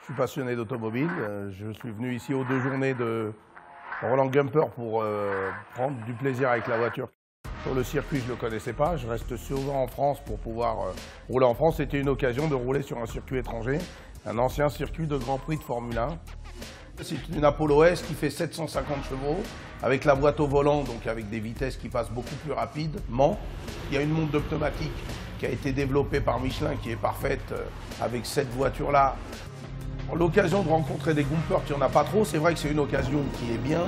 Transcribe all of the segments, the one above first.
Je suis passionné d'automobile. Je suis venu ici aux 2 journées de Roland Gumper pour prendre du plaisir avec la voiture. Sur le circuit, je ne le connaissais pas. Je reste souvent en France pour pouvoir rouler en France. C'était une occasion de rouler sur un circuit étranger, un ancien circuit de Grand Prix de Formule 1. C'est une Apollo S qui fait 750 chevaux, avec la boîte au volant, donc avec des vitesses qui passent beaucoup plus rapidement. Il y a une montre de pneumatique qui a été développée par Michelin, qui est parfaite avec cette voiture-là. L'occasion de rencontrer des Gumpers, il n'y en a pas trop. C'est vrai que c'est une occasion qui est bien.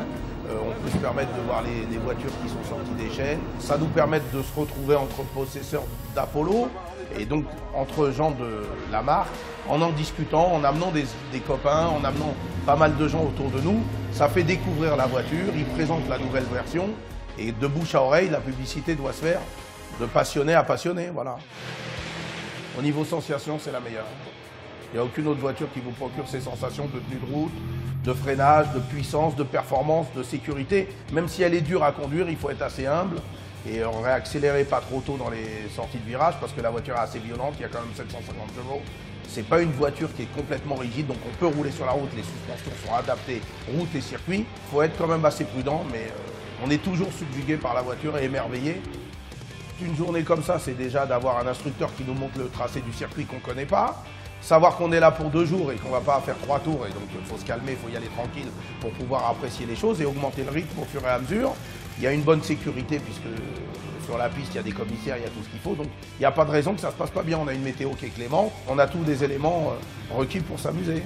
On peut se permettre de voir les voitures qui sont sorties des chaînes. Ça nous permet de se retrouver entre possesseurs d'Apollo et donc entre gens de la marque, en discutant, en amenant des copains, en amenant pas mal de gens autour de nous. Ça fait découvrir la voiture, ils présentent la nouvelle version et de bouche à oreille, la publicité doit se faire de passionné à passionné. Voilà. Au niveau sensation, c'est la meilleure. Il n'y a aucune autre voiture qui vous procure ces sensations de tenue de route, de freinage, de puissance, de performance, de sécurité. Même si elle est dure à conduire, il faut être assez humble et réaccélérer pas trop tôt dans les sorties de virage parce que la voiture est assez violente, il y a quand même 750 chevaux. C'est pas une voiture qui est complètement rigide, donc on peut rouler sur la route, les suspensions sont adaptées, route et circuit. Il faut être quand même assez prudent, mais on est toujours subjugué par la voiture et émerveillé. Une journée comme ça, c'est déjà d'avoir un instructeur qui nous montre le tracé du circuit qu'on ne connaît pas. Savoir qu'on est là pour 2 jours et qu'on ne va pas faire 3 tours, et donc il faut se calmer, il faut y aller tranquille pour pouvoir apprécier les choses et augmenter le rythme au fur et à mesure. Il y a une bonne sécurité puisque sur la piste, il y a des commissaires, il y a tout ce qu'il faut. Donc il n'y a pas de raison que ça ne se passe pas bien. On a une météo qui est clémente, on a tous des éléments requis pour s'amuser.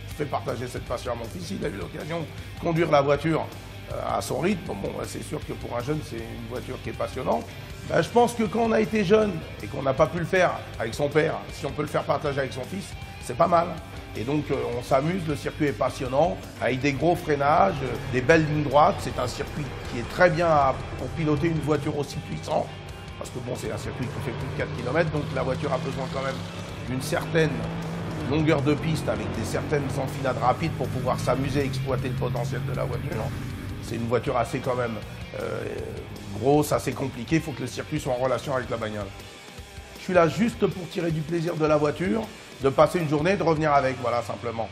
Je fais partager cette passion à mon fils, il a eu l'occasion de conduire la voiture à son rythme. Bon, c'est sûr que pour un jeune, c'est une voiture qui est passionnante. Je pense que quand on a été jeune et qu'on n'a pas pu le faire avec son père, si on peut le faire partager avec son fils, c'est pas mal. Et donc on s'amuse, le circuit est passionnant, avec des gros freinages, des belles lignes droites. C'est un circuit qui est très bien pour piloter une voiture aussi puissante. Parce que bon, c'est un circuit qui fait plus de 4 km, donc la voiture a besoin quand même d'une certaine longueur de piste avec certaines enfilades rapides pour pouvoir s'amuser et exploiter le potentiel de la voiture. C'est une voiture assez quand même grosse, assez compliquée. Il faut que le circuit soit en relation avec la bagnole. Je suis là juste pour tirer du plaisir de la voiture, de passer une journée et de revenir avec, voilà, simplement.